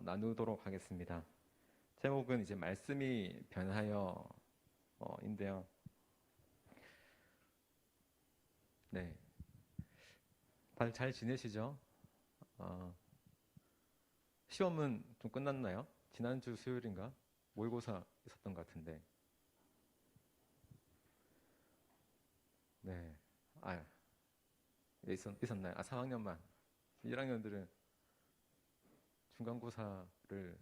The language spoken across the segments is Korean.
나누도록 하겠습니다. 제목은 이제 말씀이 변하여 인데요. 네, 다들 잘 지내시죠? 어, 시험은 좀 끝났나요? 지난주 수요일인가 모의고사 있었던 것 같은데. 네, 아, 있었나요? 4학년만. 1학년들은 중간고사를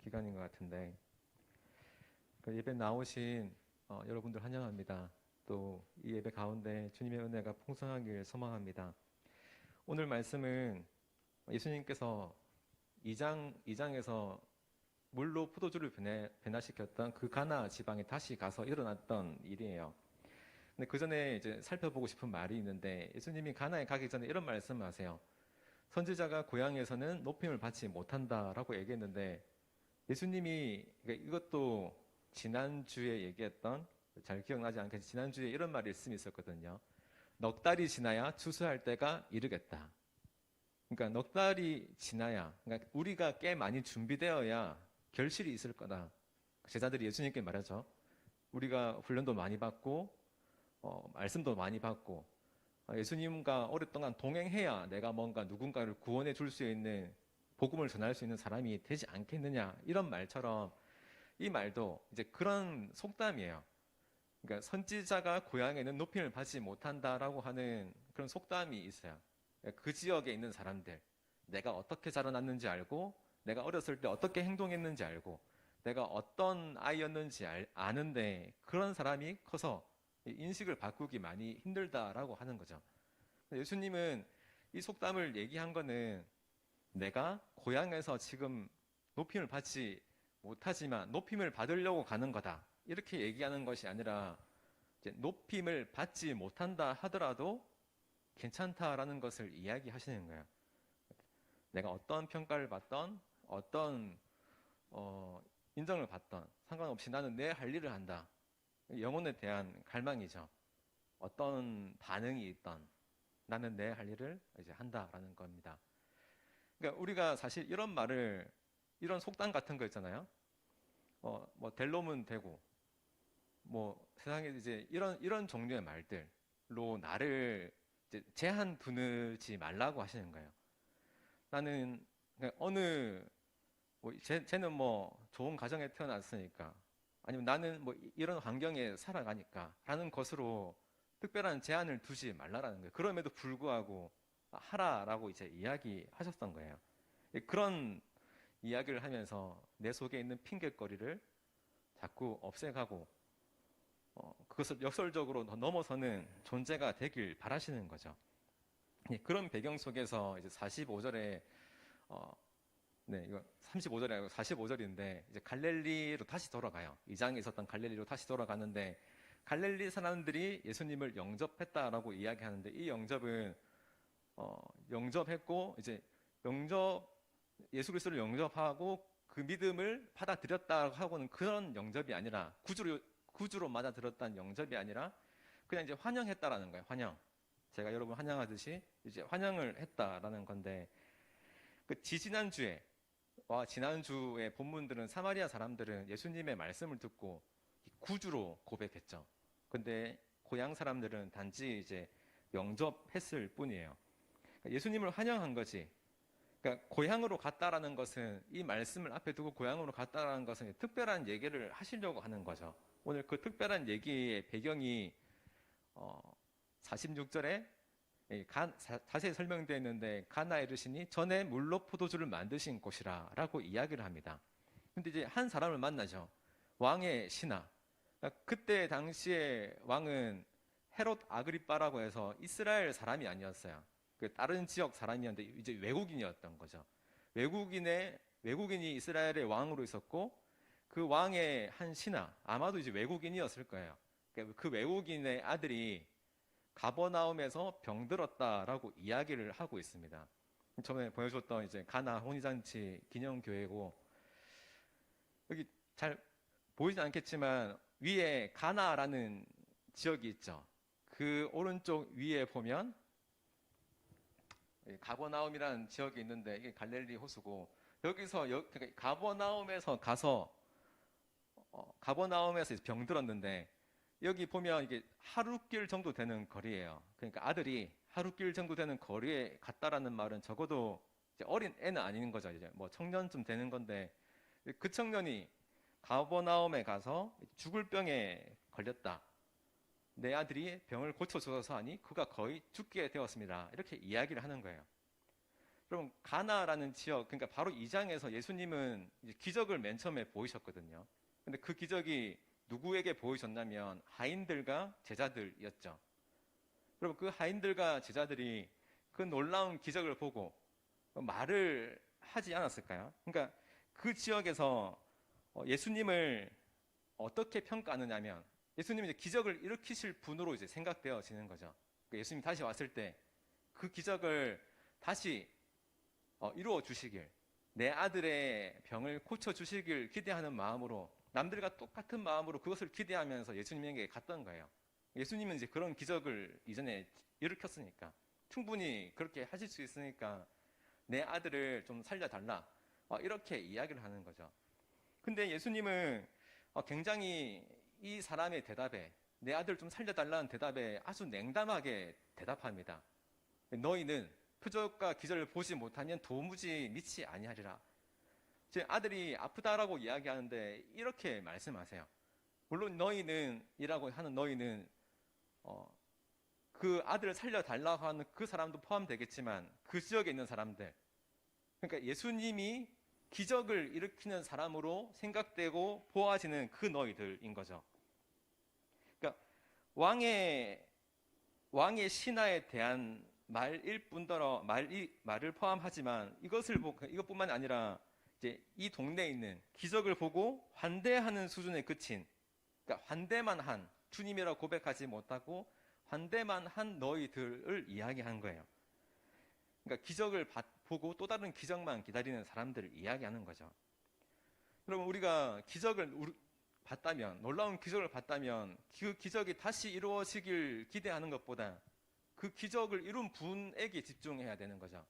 기간인 것 같은데. 그 예배 나오신 여러분들 환영합니다. 또 이 예배 가운데 주님의 은혜가 풍성하길 소망합니다. 오늘 말씀은 예수님께서 2장에서 물로 포도주를 변화시켰던 그 가나 지방에 다시 가서 일어났던 일이에요. 근데 그 전에 이제 살펴보고 싶은 말이 있는데, 예수님이 가나에 가기 전에 이런 말씀하세요. 선지자가 고향에서는 높임을 받지 못한다라고 얘기했는데, 예수님이 그러니까 이것도 지난주에 얘기했던, 잘 기억나지 않겠지만 지난주에 이런 말씀이 있었거든요. 넉 달이 지나야 추수할 때가 이르겠다. 그러니까 넉 달이 지나야, 그러니까 우리가 꽤 많이 준비되어야 결실이 있을 거다. 제자들이 예수님께 말하죠. 우리가 훈련도 많이 받고 말씀도 많이 받고 예수님과 오랫동안 동행해야 내가 뭔가 누군가를 구원해 줄 수 있는, 복음을 전할 수 있는 사람이 되지 않겠느냐, 이런 말처럼 이 말도 이제 그런 속담이에요. 그러니까 선지자가 고향에는 높임을 받지 못한다라고 하는 그런 속담이 있어요. 그 지역에 있는 사람들, 내가 어떻게 자라났는지 알고, 내가 어렸을 때 어떻게 행동했는지 알고, 내가 어떤 아이였는지 아는데, 그런 사람이 커서 인식을 바꾸기 많이 힘들다라고 하는 거죠. 예수님은 이 속담을 얘기한 거는, 내가 고향에서 지금 높임을 받지 못하지만 높임을 받으려고 가는 거다, 이렇게 얘기하는 것이 아니라, 이제 높임을 받지 못한다 하더라도 괜찮다라는 것을 이야기하시는 거예요. 내가 어떤 평가를 받던, 어떤 인정을 받던 상관없이 나는 내 할 일을 한다. 영혼에 대한 갈망이죠. 어떤 반응이 있던 나는 내 할 일을 이제 한다라는 겁니다. 그러니까 우리가 사실 이런 말을, 이런 속담 같은 거 있잖아요. 뭐 될 놈은 되고, 뭐 세상에 이제 이런 종류의 말들로 나를 이제 제한 두지 말라고 하시는 거예요. 나는 그냥 뭐 쟤는 뭐 좋은 가정에 태어났으니까, 아니면 나는 뭐 이런 환경에 살아가니까 라는 것으로 특별한 제한을 두지 말라라는 거예요. 그럼에도 불구하고 하라라고 이제 이야기하셨던 거예요. 그런 이야기를 하면서 내 속에 있는 핑계거리를 자꾸 없애가고, 그것을 역설적으로 넘어서는 존재가 되길 바라시는 거죠. 그런 배경 속에서 이제 45절에 네, 이거 35절이 아니고 45절인데, 이제 갈릴리로 다시 돌아가요. 이 장에 있었던 갈릴리로 다시 돌아가는데, 갈릴리 사람들이 예수님을 영접했다라고 이야기하는데, 이 영접은 영접했고 이제 영접 예수 그리스도를 영접하고 그 믿음을 받아들였다 하고는 그런 영접이 아니라, 구주로 맞아들였다는 영접이 아니라 그냥 이제 환영했다라는 거예요. 환영. 제가 여러분 환영하듯이 이제 환영을 했다라는 건데, 그 지지난주에 와 지난주의 본문들은 사마리아 사람들은 예수님의 말씀을 듣고 구주로 고백했죠. 근데 고향 사람들은 단지 이제 영접했을 뿐이에요. 그러니까 예수님을 환영한 거지. 그러니까 고향으로 갔다라는 것은, 이 말씀을 앞에 두고 고향으로 갔다라는 것은 특별한 얘기를 하시려고 하는 거죠. 오늘 그 특별한 얘기의 배경이 46절에 자세히 설명되어 있는데, 가나에 이르시니 전에 물로 포도주를 만드신 곳이라 라고 이야기를 합니다. 근데 이제 한 사람을 만나죠. 왕의 신하. 그러니까 그때 당시에 왕은 헤롯 아그리빠라고 해서 이스라엘 사람이 아니었어요. 그 다른 지역 사람이었는데 이제 외국인이었던 거죠. 외국인이 이스라엘의 왕으로 있었고, 그 왕의 한 신하, 아마도 이제 외국인이었을 거예요. 그러니까 그 외국인의 아들이 가버나움에서 병들었다라고 이야기를 하고 있습니다. 처음에 보여줬던 이제 가나 혼인잔치 기념교회고, 여기 잘 보이진 않겠지만 위에 가나라는 지역이 있죠. 그 오른쪽 위에 보면 가버나움이라는 지역이 있는데, 이게 갈릴리 호수고, 그러니까 가버나움에서 가서 가버나움에서 병들었는데 여기 보면 이게 하루길 정도 되는 거리예요. 그러니까 아들이 하루길 정도 되는 거리에 갔다라는 말은 적어도 이제 어린 애는 아닌 거죠. 이제 뭐 청년쯤 되는 건데 그 청년이 가버나움에 가서 죽을 병에 걸렸다. 내 아들이 병을 고쳐줘서 하니 그가 거의 죽게 되었습니다. 이렇게 이야기를 하는 거예요. 그럼 가나라는 지역, 그러니까 바로 이 장에서 예수님은 이제 기적을 맨 처음에 보이셨거든요. 근데 그 기적이 누구에게 보이셨냐면 하인들과 제자들이었죠. 그럼 그 하인들과 제자들이 그 놀라운 기적을 보고 말을 하지 않았을까요? 그러니까 그 지역에서 예수님을 어떻게 평가하느냐면 예수님이 이제 기적을 일으키실 분으로 이제 생각되어지는 거죠. 그러니까 예수님이 다시 왔을 때 그 기적을 다시 이루어 주시길, 내 아들의 병을 고쳐 주시길 기대하는 마음으로 남들과 똑같은 마음으로 그것을 기대하면서 예수님에게 갔던 거예요. 예수님은 이제 그런 기적을 이전에 일으켰으니까 충분히 그렇게 하실 수 있으니까 내 아들을 좀 살려달라 이렇게 이야기를 하는 거죠. 근데 예수님은 굉장히 이 사람의 대답에 내 아들 좀 살려달라는 대답에 아주 냉담하게 대답합니다. 너희는 표적과 기적을 보지 못하면 도무지 믿지 아니하리라. 제 아들이 아프다라고 이야기하는데 이렇게 말씀하세요. 물론 너희는 이라고 하는 너희는 그 아들을 살려달라고 하는 그 사람도 포함되겠지만 그 지역에 있는 사람들, 그러니까 예수님이 기적을 일으키는 사람으로 생각되고 보아지는 그 너희들인 거죠. 그러니까 왕의 신하에 대한 말일 뿐더러 말을 포함하지만 이것뿐만 아니라 이제 이 동네에 있는 기적을 보고 환대하는 수준에 그친, 그러니까 환대만 한, 주님이라고 고백하지 못하고 환대만 한 너희들을 이야기한 거예요. 그러니까 기적을 보고 또 다른 기적만 기다리는 사람들을 이야기하는 거죠. 여러분, 우리가 기적을 봤다면, 놀라운 기적을 봤다면 그 기적이 다시 이루어지길 기대하는 것보다 그 기적을 이룬 분에게 집중해야 되는 거죠.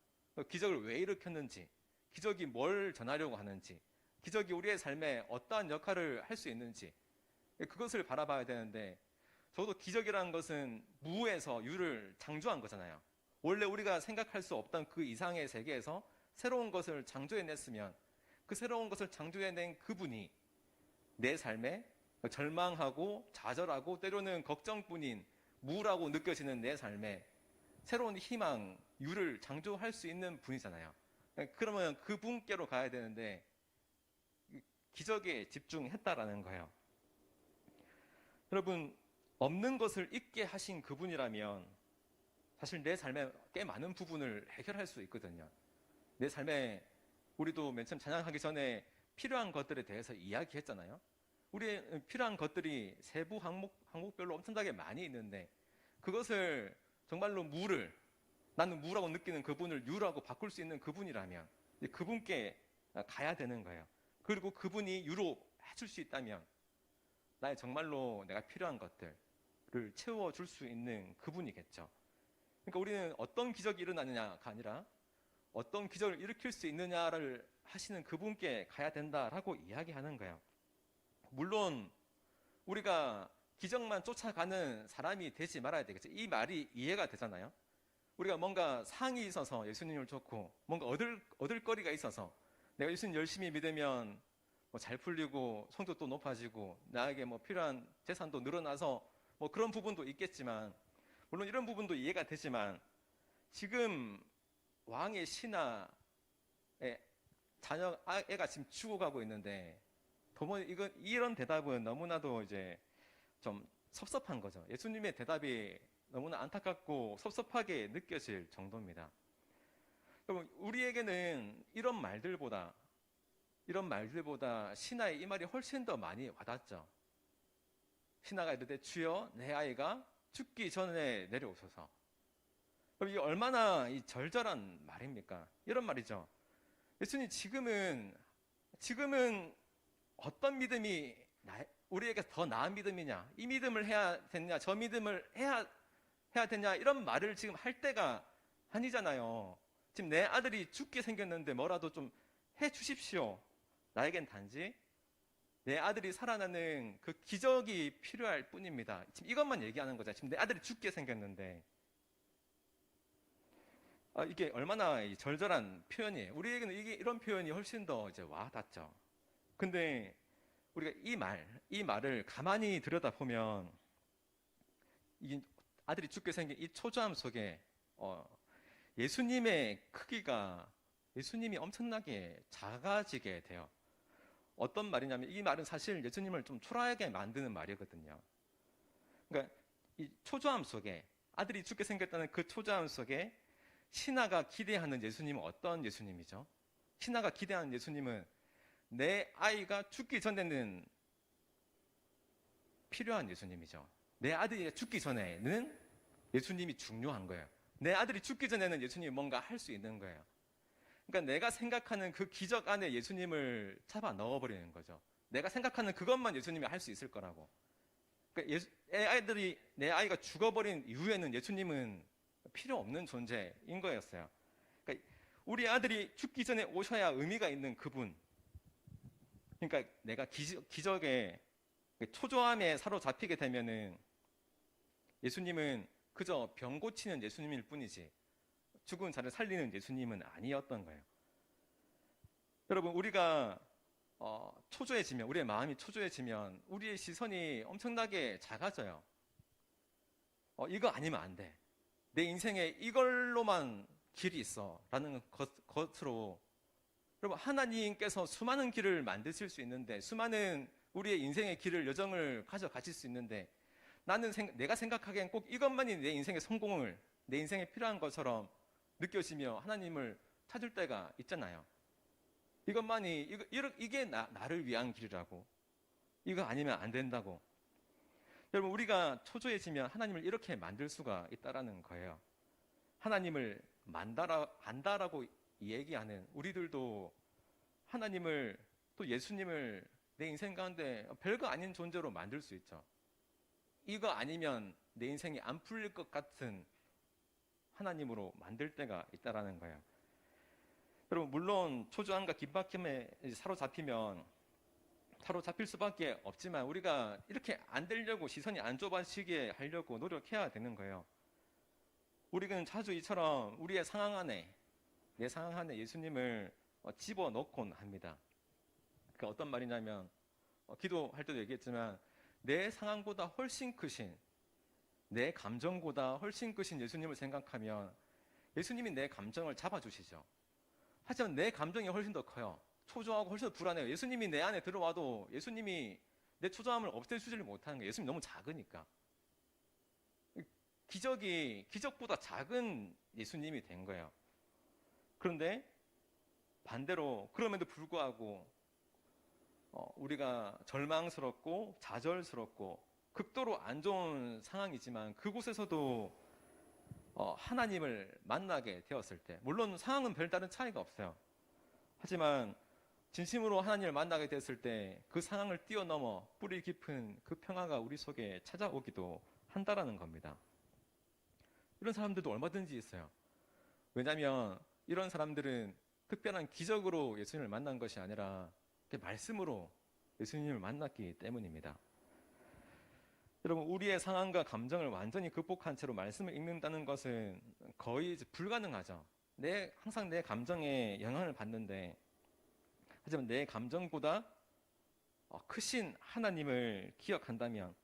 기적을 왜 일으켰는지, 기적이 뭘 전하려고 하는지, 기적이 우리의 삶에 어떠한 역할을 할 수 있는지 그것을 바라봐야 되는데, 저도 기적이라는 것은 무에서 유를 창조한 거잖아요. 원래 우리가 생각할 수 없던 그 이상의 세계에서 새로운 것을 창조해냈으면 그 새로운 것을 창조해낸 그분이 내 삶에 절망하고 좌절하고 때로는 걱정뿐인 무라고 느껴지는 내 삶에 새로운 희망, 유를 창조할 수 있는 분이잖아요. 그러면 그분께로 가야 되는데 기적에 집중했다라는 거예요. 여러분, 없는 것을 있게 하신 그분이라면 사실 내 삶에 꽤 많은 부분을 해결할 수 있거든요. 내 삶에 우리도 맨 처음 찬양하기 전에 필요한 것들에 대해서 이야기했잖아요. 우리의 필요한 것들이 세부 항목별로 엄청나게 많이 있는데 그것을 정말로 나는 무라고 느끼는 그분을 유라고 바꿀 수 있는 그분이라면 그분께 가야 되는 거예요. 그리고 그분이 유로 해줄 수 있다면 나의 정말로 내가 필요한 것들을 채워줄 수 있는 그분이겠죠. 그러니까 우리는 어떤 기적이 일어나느냐가 아니라 어떤 기적을 일으킬 수 있느냐를 하시는 그분께 가야 된다라고 이야기하는 거예요. 물론 우리가 기적만 쫓아가는 사람이 되지 말아야 되겠죠. 이 말이 이해가 되잖아요. 우리가 뭔가 상이 있어서 예수님을 쫓고 뭔가 얻을 거리가 있어서 내가 예수님 열심히 믿으면 뭐 잘 풀리고 성적도 높아지고 나에게 뭐 필요한 재산도 늘어나서 뭐 그런 부분도 있겠지만, 물론 이런 부분도 이해가 되지만 지금 왕의 신하의 애가 지금 죽어가고 있는데 이런 대답은 너무나도 이제 좀 섭섭한 거죠. 예수님의 대답이 너무나 안타깝고 섭섭하게 느껴질 정도입니다. 여러분, 우리에게는 이런 말들보다 신하의 이 말이 훨씬 더 많이 와닿죠. 신하가 이르되 주여 내 아이가 죽기 전에 내려오소서. 그럼 이게 얼마나 이 절절한 말입니까? 이런 말이죠. 예수님, 지금은 어떤 믿음이 우리에게 더 나은 믿음이냐, 이 믿음을 해야 되냐, 저 믿음을 해야 되냐, 이런 말을 지금 할 때가 아니잖아요. 지금 내 아들이 죽게 생겼는데 뭐라도 좀 해 주십시오. 나에겐 단지 내 아들이 살아나는 그 기적이 필요할 뿐입니다. 지금 이것만 얘기하는 거잖아요. 지금 내 아들이 죽게 생겼는데 이게 얼마나 절절한 표현이에요. 우리에게는 이런 표현이 훨씬 더 이제 와 닿죠. 근데 우리가 이 말을 가만히 들여다보면 이 아들이 죽게 생긴 이 초조함 속에 예수님의 크기가 예수님이 엄청나게 작아지게 돼요. 어떤 말이냐면 이 말은 사실 예수님을 좀 초라하게 만드는 말이거든요. 그러니까 이 초조함 속에 아들이 죽게 생겼다는 그 초조함 속에 신하가 기대하는 예수님은 어떤 예수님이죠? 신하가 기대하는 예수님은 내 아이가 죽기 전에는 필요한 예수님이죠. 내 아들이 죽기 전에는 예수님이 중요한 거예요. 내 아들이 죽기 전에는 예수님이 뭔가 할 수 있는 거예요. 그러니까 내가 생각하는 그 기적 안에 예수님을 잡아 넣어버리는 거죠. 내가 생각하는 그것만 예수님이 할 수 있을 거라고. 그러니까 내 아이가 죽어버린 이후에는 예수님은 필요 없는 존재인 거였어요. 그러니까 우리 아들이 죽기 전에 오셔야 의미가 있는 그분. 그러니까 내가 기적에 초조함에 사로잡히게 되면은 예수님은 그저 병 고치는 예수님일 뿐이지 죽은 자를 살리는 예수님은 아니었던 거예요. 여러분, 우리가 초조해지면, 우리의 마음이 초조해지면 우리의 시선이 엄청나게 작아져요. 이거 아니면 안 돼. 내 인생에 이걸로만 길이 있어 라는 것으로, 여러분, 하나님께서 수많은 길을 만드실 수 있는데, 수많은 우리의 인생의 길을, 여정을 가져가실 수 있는데, 내가 생각하기엔 꼭 이것만이 내 인생의 성공을, 내 인생에 필요한 것처럼 느껴지며 하나님을 찾을 때가 있잖아요. 이것만이, 이게 나를 위한 길이라고. 이거 아니면 안 된다고. 여러분, 우리가 초조해지면 하나님을 이렇게 만들 수가 있다라는 거예요. 하나님을 안다라고 얘기하는 우리들도 하나님을, 또 예수님을 내 인생 가운데 별거 아닌 존재로 만들 수 있죠. 이거 아니면 내 인생이 안 풀릴 것 같은 하나님으로 만들 때가 있다라는 거예요. 여러분, 물론 초조함과 긴박함에 사로잡히면 사로잡힐 수밖에 없지만 우리가 이렇게 안 되려고, 시선이 안 좁아지게 하려고 노력해야 되는 거예요. 우리는 자주 이처럼 우리의 상황 안에, 내 상황 안에 예수님을 집어넣곤 합니다. 그 어떤 말이냐면, 기도할 때도 얘기했지만, 내 상황보다 훨씬 크신, 내 감정보다 훨씬 크신 예수님을 생각하면 예수님이 내 감정을 잡아주시죠. 하지만 내 감정이 훨씬 더 커요. 초조하고 훨씬 더 불안해요. 예수님이 내 안에 들어와도 예수님이 내 초조함을 없애주지를 못하는 거예요. 예수님이 너무 작으니까. 기적보다 작은 예수님이 된 거예요. 그런데 반대로, 그럼에도 불구하고 우리가 절망스럽고 좌절스럽고 극도로 안 좋은 상황이지만 그곳에서도 하나님을 만나게 되었을 때, 물론 상황은 별다른 차이가 없어요. 하지만 진심으로 하나님을 만나게 되었을 때 그 상황을 뛰어넘어 뿌리 깊은 그 평화가 우리 속에 찾아오기도 한다라는 겁니다. 이런 사람들도 얼마든지 있어요. 왜냐하면 이런 사람들은 특별한 기적으로 예수님을 만난 것이 아니라 말씀으로 예수님을 만났기 때문입니다. 여러분, 우리의 상황과 감정을 완전히 극복한 채로 말씀을 읽는다는 것은 거의 불가능하죠. 항상 내 감정에 영향을 받는데, 하지만 내 감정보다 크신 하나님을 기억한다면,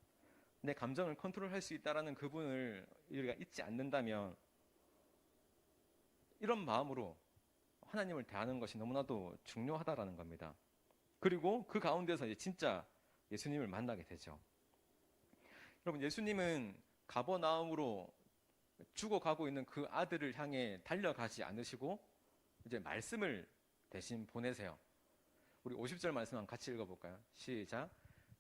내 감정을 컨트롤할 수 있다는 그분을 우리가 잊지 않는다면, 이런 마음으로 하나님을 대하는 것이 너무나도 중요하다라는 겁니다. 그리고 그 가운데서 진짜 예수님을 만나게 되죠. 여러분, 예수님은 가버나움으로 죽어가고 있는 그 아들을 향해 달려가지 않으시고 이제 말씀을 대신 보내세요. 우리 50절 말씀 같이 읽어볼까요? 시작.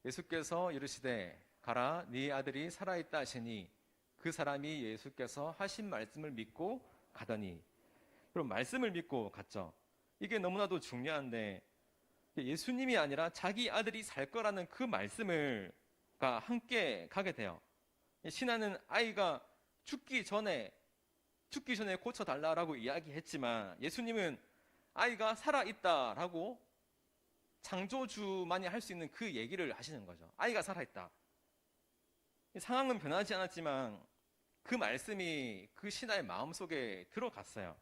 예수께서 이르시되 가라, 네 아들이 살아있다 하시니 그 사람이 예수께서 하신 말씀을 믿고 가더니. 여러분, 말씀을 믿고 갔죠. 이게 너무나도 중요한데, 예수님이 아니라 자기 아들이 살 거라는 그 말씀을 함께 가게 돼요. 신하는 아이가 죽기 전에 고쳐달라고 이야기했지만, 예수님은 아이가 살아있다라고 창조주만이 할 수 있는 그 얘기를 하시는 거죠. 아이가 살아있다. 상황은 변하지 않았지만 그 말씀이 그 신하의 마음속에 들어갔어요.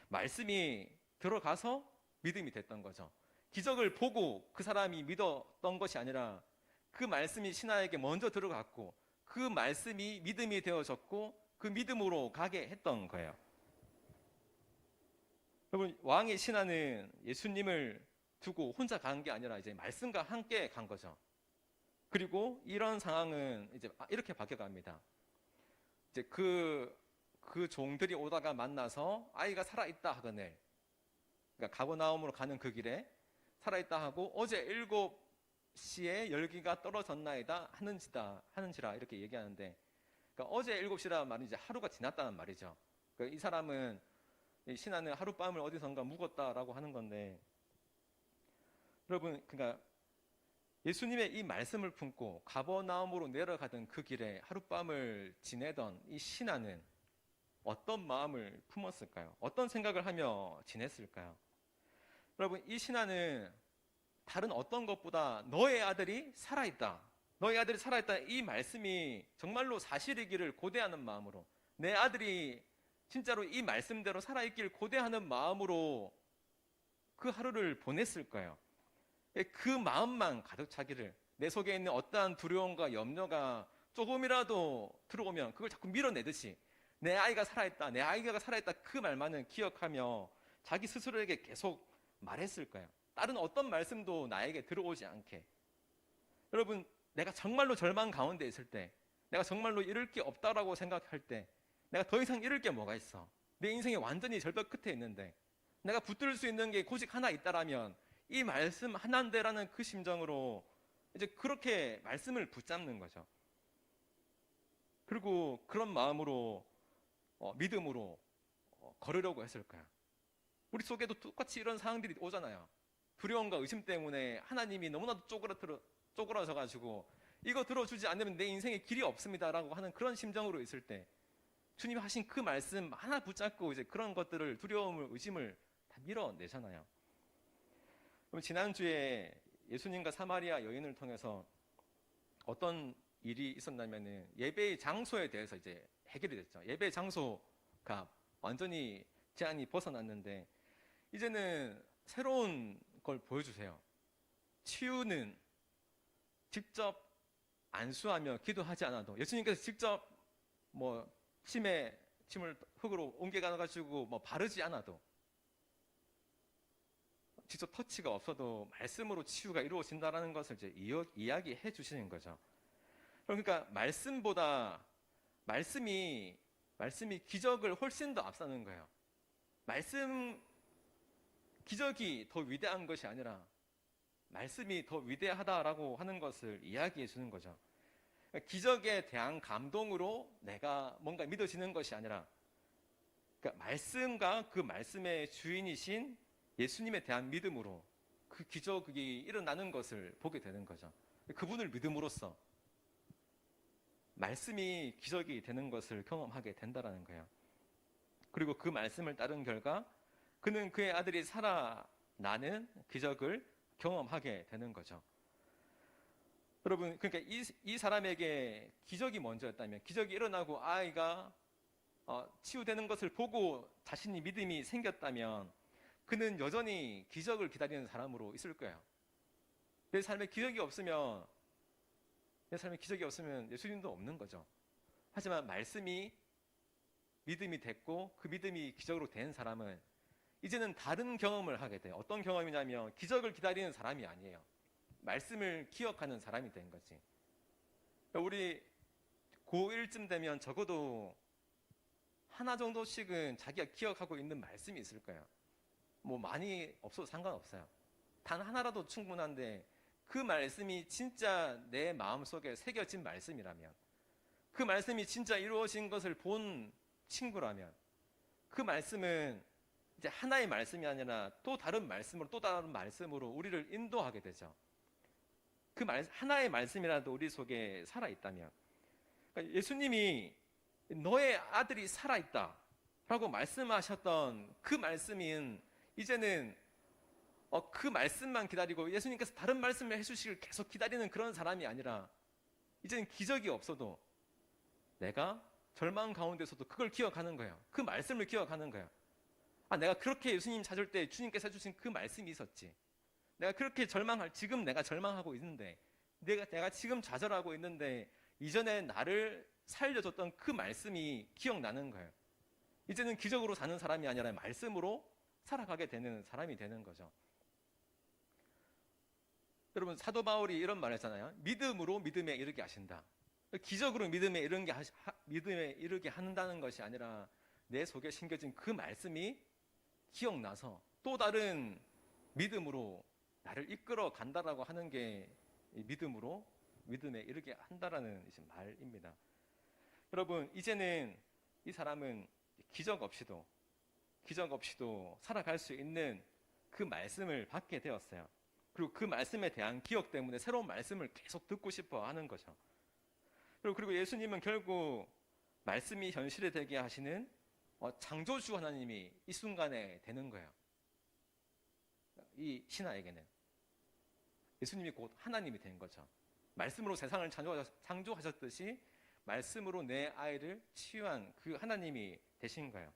말씀이 들어가서 믿음이 됐던 거죠. 기적을 보고 그 사람이 믿었던 것이 아니라 그 말씀이 신하에게 먼저 들어갔고 그 말씀이 믿음이 되어졌고 그 믿음으로 가게 했던 거예요. 여러분, 왕의 신하는 예수님을 두고 혼자 간 게 아니라 이제 말씀과 함께 간 거죠. 그리고 이런 상황은 이제 이렇게 바뀌어갑니다. 이제 그 종들이 오다가 만나서 아이가 살아있다 하거늘, 그러니까 가버나움으로 가는 그 길에 살아있다 하고 어제 7시에 열기가 떨어졌나이다 하는지라 이렇게 얘기하는데, 그러니까 어제 7시라는 말은 이제 하루가 지났다는 말이죠. 그러니까 이 사람은, 이 신하는 하룻밤을 어디선가 묵었다라고 하는 건데, 여러분, 그러니까 예수님의 이 말씀을 품고 가버나움으로 내려가던 그 길에 하룻밤을 지내던 이 신하는 어떤 마음을 품었을까요? 어떤 생각을 하며 지냈을까요? 여러분, 이 신하는 다른 어떤 것보다 너의 아들이 살아있다, 너의 아들이 살아있다, 이 말씀이 정말로 사실이기를 고대하는 마음으로, 내 아들이 진짜로 이 말씀대로 살아있길 고대하는 마음으로 그 하루를 보냈을 거예요. 그 마음만 가득 차기를, 내 속에 있는 어떠한 두려움과 염려가 조금이라도 들어오면 그걸 자꾸 밀어내듯이 내 아이가 살아있다, 내 아이가 살아있다, 그 말만은 기억하며 자기 스스로에게 계속 말했을 거예요. 다른 어떤 말씀도 나에게 들어오지 않게. 여러분, 내가 정말로 절망 가운데 있을 때, 내가 정말로 잃을 게 없다라고 생각할 때, 내가 더 이상 잃을 게 뭐가 있어? 내 인생이 완전히 절벽 끝에 있는데 내가 붙들 수 있는 게 오직 하나 있다라면 이 말씀 하나인데라는 그 심정으로 이제 그렇게 말씀을 붙잡는 거죠. 그리고 그런 마음으로 믿음으로 걸으려고 했을 거야. 우리 속에도 똑같이 이런 상황들이 오잖아요. 두려움과 의심 때문에 하나님이 너무나도 쪼그라져 가지고 이거 들어주지 않으면 내 인생에 길이 없습니다라고 하는 그런 심정으로 있을 때 주님이 하신 그 말씀 하나 붙잡고 이제 그런 것들을, 두려움을, 의심을 다 밀어내잖아요. 그럼 지난주에 예수님과 사마리아 여인을 통해서 어떤 일이 있었냐면은 예배의 장소에 대해서 이제 해결이 됐죠. 예배 장소가 완전히 제한이 벗어났는데 이제는 새로운 걸 보여주세요. 치유는 직접 안수하며 기도하지 않아도, 예수님께서 직접 뭐 침을 흙으로 옮겨가가지고 뭐 바르지 않아도, 직접 터치가 없어도 말씀으로 치유가 이루어진다는 것을 이제 이야기해 주시는 거죠. 그러니까 말씀보다 말씀이 기적을 훨씬 더 앞서는 거예요. 기적이 더 위대한 것이 아니라 말씀이 더 위대하다라고 하는 것을 이야기해 주는 거죠. 기적에 대한 감동으로 내가 뭔가 믿어지는 것이 아니라, 그러니까 말씀과 그 말씀의 주인이신 예수님에 대한 믿음으로 그 기적이 일어나는 것을 보게 되는 거죠. 그분을 믿음으로써 말씀이 기적이 되는 것을 경험하게 된다는 거예요. 그리고 그 말씀을 따른 결과 그는 그의 아들이 살아나는 기적을 경험하게 되는 거죠. 여러분, 그러니까 이 사람에게 기적이 먼저였다면, 기적이 일어나고 아이가 치유되는 것을 보고 자신이 믿음이 생겼다면 그는 여전히 기적을 기다리는 사람으로 있을 거예요. 내 삶에 기적이 없으면 예수님도 없는 거죠. 하지만 말씀이 믿음이 됐고 그 믿음이 기적으로 된 사람은 이제는 다른 경험을 하게 돼요. 어떤 경험이냐면 기적을 기다리는 사람이 아니에요. 말씀을 기억하는 사람이 된 거지. 우리 고1쯤 되면 적어도 하나 정도씩은 자기가 기억하고 있는 말씀이 있을 거예요. 뭐 많이 없어도 상관없어요. 단 하나라도 충분한데 그 말씀이 진짜 내 마음속에 새겨진 말씀이라면, 그 말씀이 진짜 이루어진 것을 본 친구라면 그 말씀은 이제 하나의 말씀이 아니라 또 다른 말씀으로 우리를 인도하게 되죠. 그 하나의 말씀이라도 우리 속에 살아있다면, 그러니까 예수님이 너의 아들이 살아있다 라고 말씀하셨던 그 말씀인 이제는 그 말씀만 기다리고 예수님께서 다른 말씀을 해주시길 계속 기다리는 그런 사람이 아니라 이제는 기적이 없어도 내가 절망 가운데서도 그걸 기억하는 거예요. 그 말씀을 기억하는 거예요. 내가 그렇게 예수님 찾을 때 주님께서 해주신 그 말씀이 있었지. 내가 그렇게 지금 내가 절망하고 있는데, 내가 지금 좌절하고 있는데, 이전에 나를 살려줬던 그 말씀이 기억나는 거예요. 이제는 기적으로 사는 사람이 아니라 말씀으로 살아가게 되는 사람이 되는 거죠. 여러분, 사도 바울이 이런 말 했잖아요. 믿음으로 믿음에 이르게 하신다. 기적으로 믿음에 이르게 한다는 것이 아니라 내 속에 심겨진 그 말씀이 기억나서 또 다른 믿음으로 나를 이끌어 간다라고 하는 게 믿음으로 믿음에 이르게 한다라는 말입니다. 여러분, 이제는 이 사람은 기적 없이도 살아갈 수 있는 그 말씀을 받게 되었어요. 그리고 그 말씀에 대한 기억 때문에 새로운 말씀을 계속 듣고 싶어 하는 거죠. 그리고 예수님은 결국 말씀이 현실이 되게 하시는 창조주 하나님이 이 순간에 되는 거예요. 이 신하에게는 예수님이 곧 하나님이 된 거죠. 말씀으로 세상을 창조하셨듯이 말씀으로 내 아이를 치유한 그 하나님이 되신 거예요.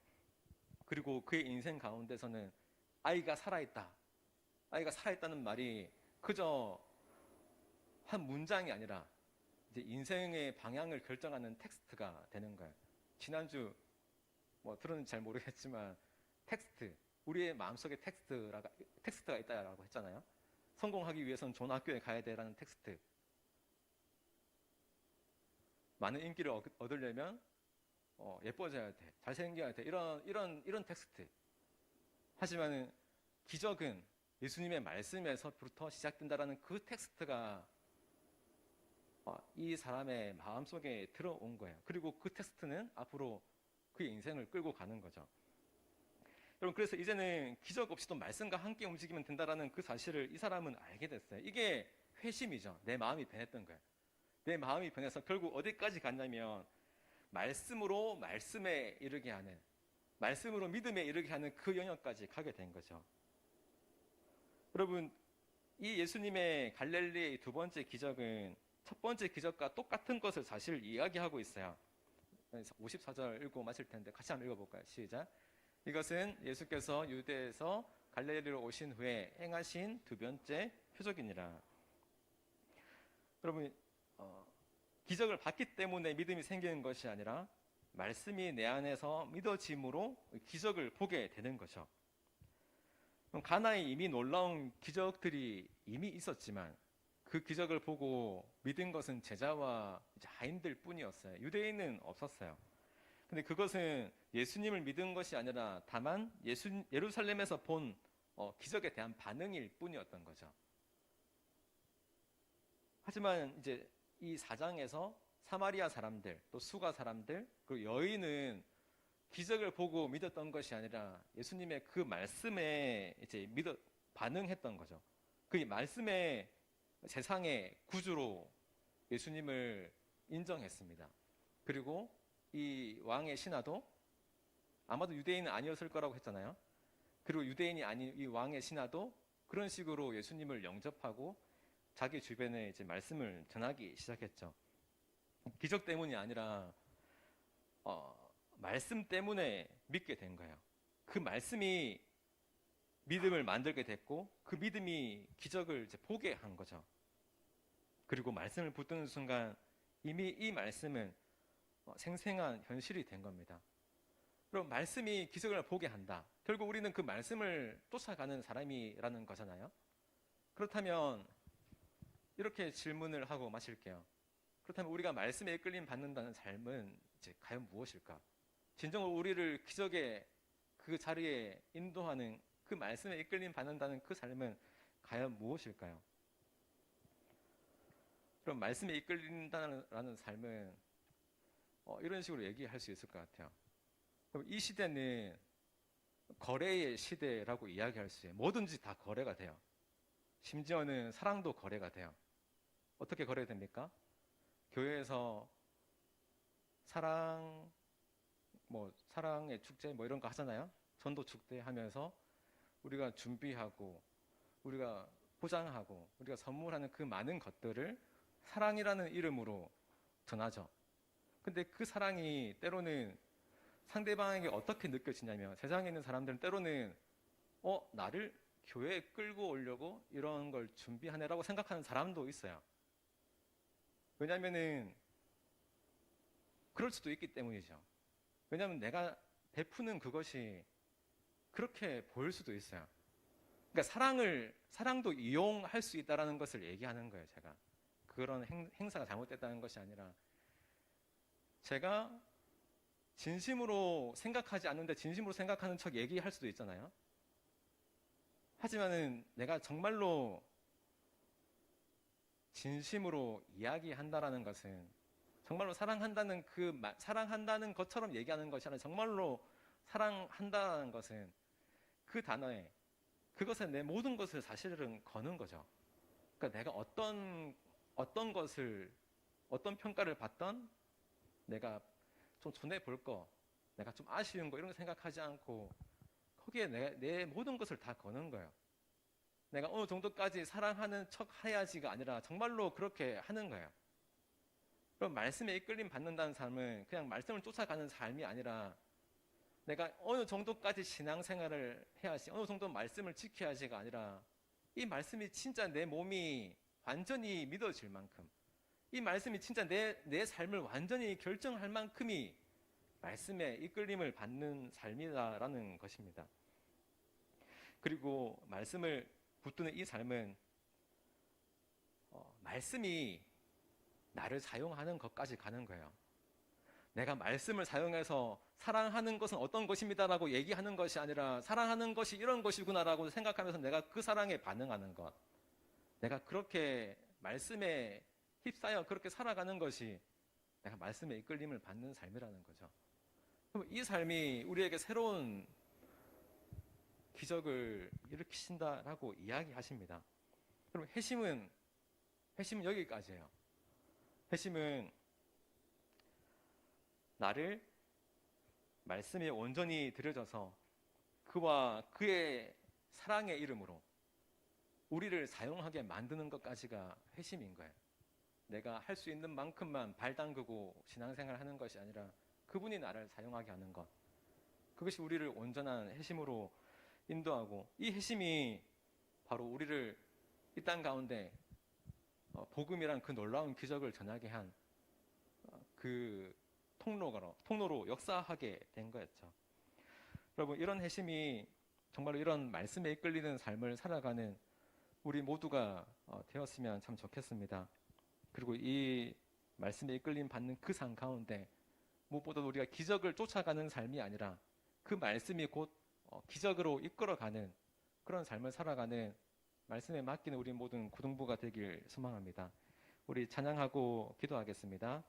그리고 그의 인생 가운데서는 아이가 살아있다는 말이 그저 한 문장이 아니라 이제 인생의 방향을 결정하는 텍스트가 되는 거예요. 지난주 들었는지 잘 모르겠지만 우리의 마음속에 텍스트가 있다라고 했잖아요. 성공하기 위해서는 좋은 학교에 가야 돼라는 텍스트. 많은 인기를 얻으려면 예뻐져야 돼, 잘생겨야 돼, 이런 텍스트. 하지만 기적은 예수님의 말씀에서부터 시작된다라는 그 텍스트가 이 사람의 마음속에 들어온 거예요. 그리고 그 텍스트는 앞으로 그의 인생을 끌고 가는 거죠. 여러분, 그래서 이제는 기적 없이도 말씀과 함께 움직이면 된다라는 그 사실을 이 사람은 알게 됐어요. 이게 회심이죠. 내 마음이 변했던 거예요. 내 마음이 변해서 결국 어디까지 갔냐면 말씀으로 말씀에 이르게 하는, 말씀으로 믿음에 이르게 하는 그 영역까지 가게 된 거죠. 여러분, 이 예수님의 갈릴리의 두 번째 기적은 첫 번째 기적과 똑같은 것을 사실 이야기하고 있어요. 54절 읽고 마칠 텐데 같이 한번 읽어볼까요? 시작. 이것은 예수께서 유대에서 갈릴리로 오신 후에 행하신 두 번째 표적이니라. 여러분, 기적을 봤기 때문에 믿음이 생기는 것이 아니라 말씀이 내 안에서 믿어짐으로 기적을 보게 되는 거죠. 가나에 이미 놀라운 기적들이 이미 있었지만 그 기적을 보고 믿은 것은 제자와 하인들 뿐이었어요. 유대인은 없었어요. 근데 그것은 예수님을 믿은 것이 아니라 다만 예루살렘에서 본 기적에 대한 반응일 뿐이었던 거죠. 하지만 이제 이 4장에서 사마리아 사람들, 또 수가 사람들, 그리고 여인은 기적을 보고 믿었던 것이 아니라 예수님의 그 말씀에 이제 반응했던 거죠. 그 말씀의 세상의 구주로 예수님을 인정했습니다. 그리고 이 왕의 신하도 아마도 유대인은 아니었을 거라고 했잖아요. 그리고 유대인이 아닌 이 왕의 신하도 그런 식으로 예수님을 영접하고 자기 주변에 이제 말씀을 전하기 시작했죠. 기적 때문이 아니라 말씀 때문에 믿게 된 거예요. 그 말씀이 믿음을 만들게 됐고 그 믿음이 기적을 이제 보게 한 거죠. 그리고 말씀을 붙드는 순간 이미 이 말씀은 생생한 현실이 된 겁니다. 그럼 말씀이 기적을 보게 한다. 결국 우리는 그 말씀을 쫓아가는 사람이라는 거잖아요. 그렇다면 이렇게 질문을 하고 마실게요. 그렇다면 우리가 말씀에 이끌림 받는다는 삶은 이제 과연 무엇일까? 진정으로 우리를 기적의 그 자리에 인도하는 그 말씀에 이끌림 받는다는 그 삶은 과연 무엇일까요? 그럼 말씀에 이끌린다는 삶은 이런 식으로 얘기할 수 있을 것 같아요. 그럼 이 시대는 거래의 시대라고 이야기할 수 있어요. 뭐든지 다 거래가 돼요. 심지어는 사랑도 거래가 돼요. 어떻게 거래됩니까? 교회에서 사랑의 축제 이런 거 하잖아요. 전도 축제 하면서 우리가 준비하고 우리가 포장하고 우리가 선물하는 그 많은 것들을 사랑이라는 이름으로 전하죠. 근데 그 사랑이 때로는 상대방에게 어떻게 느껴지냐면 세상에 있는 사람들은 때로는 나를 교회에 끌고 오려고 이런 걸 준비하네라고 생각하는 사람도 있어요. 왜냐면은 그럴 수도 있기 때문이죠. 왜냐하면 내가 베푸는 그것이 그렇게 보일 수도 있어요. 그러니까 사랑도 이용할 수 있다라는 것을 얘기하는 거예요, 제가. 그런 행사가 잘못됐다는 것이 아니라 제가 진심으로 생각하지 않는데 진심으로 생각하는 척 얘기할 수도 있잖아요. 하지만은 내가 정말로 진심으로 이야기한다라는 것은 정말로 사랑한다는 것처럼 얘기하는 것이 아니라 정말로 사랑한다는 것은 그 단어에 그것에 내 모든 것을 사실은 거는 거죠. 그러니까 내가 어떤 평가를 받던 내가 좀 손해 볼 거, 내가 좀 아쉬운 거 이런 거 생각하지 않고 거기에 내 모든 것을 다 거는 거예요. 내가 어느 정도까지 사랑하는 척 해야지가 아니라 정말로 그렇게 하는 거예요. 그럼 말씀에 이끌림 받는다는 삶은 그냥 말씀을 쫓아가는 삶이 아니라 내가 어느 정도까지 신앙생활을 해야지, 어느 정도 말씀을 지켜야지가 아니라 이 말씀이 진짜 내 몸이 완전히 믿어질 만큼, 이 말씀이 진짜 내 삶을 완전히 결정할 만큼이 말씀에 이끌림을 받는 삶이다라는 것입니다. 그리고 말씀을 붙드는 이 삶은 말씀이 나를 사용하는 것까지 가는 거예요. 내가 말씀을 사용해서 사랑하는 것은 어떤 것입니다라고 얘기하는 것이 아니라 사랑하는 것이 이런 것이구나라고 생각하면서 내가 그 사랑에 반응하는 것, 내가 그렇게 말씀에 휩싸여 그렇게 살아가는 것이 내가 말씀에 이끌림을 받는 삶이라는 거죠. 그럼 이 삶이 우리에게 새로운 기적을 일으키신다라고 이야기하십니다. 그럼 회심은 여기까지예요. 회심은 나를 말씀에 온전히 들여져서 그와 그의 사랑의 이름으로 우리를 사용하게 만드는 것까지가 회심인 거예요. 내가 할 수 있는 만큼만 발 담그고 신앙생활 하는 것이 아니라 그분이 나를 사용하게 하는 것. 그것이 우리를 온전한 회심으로 인도하고 이 회심이 바로 우리를 이 땅 가운데 복음이란 그 놀라운 기적을 전하게 한 그 통로로 역사하게 된 거였죠. 여러분, 이런 회심이 정말로 이런 말씀에 이끌리는 삶을 살아가는 우리 모두가 되었으면 참 좋겠습니다. 그리고 이 말씀에 이끌림 받는 그 삶 가운데 무엇보다 우리가 기적을 쫓아가는 삶이 아니라 그 말씀이 곧 기적으로 이끌어가는 그런 삶을 살아가는 말씀에 맡기는 우리 모든 구동부가 되길 소망합니다. 우리 찬양하고 기도하겠습니다.